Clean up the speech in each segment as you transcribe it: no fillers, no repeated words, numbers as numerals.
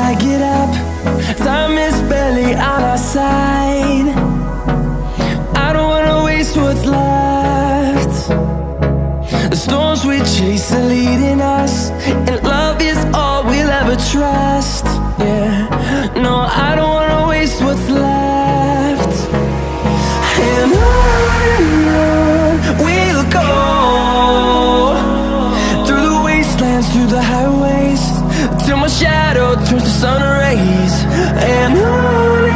I get up, time is barely on our side. I don't wanna waste what's left. The storms we chase are leading us, and love is all we'll ever trust. Yeah, no, I don't wanna waste what's left. And on we'll go, through the wastelands, through the highways, till my shadow turns to sun rays. And on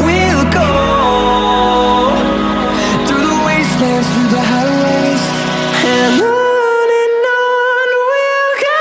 we'll go, through the wastelands, through the highways, and on we'll go.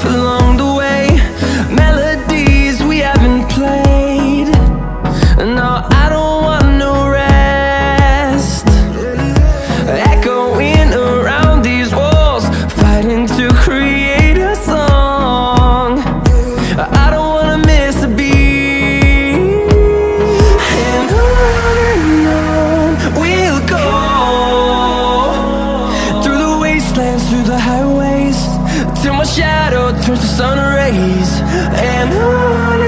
Along the way, melodies we haven't played. No, I don't want no rest. Echoing around these walls, fighting to create a song. I don't wanna miss a beat. And on we'll go, through the wastelands, through the highways, till my shadow turns to sun rays. And on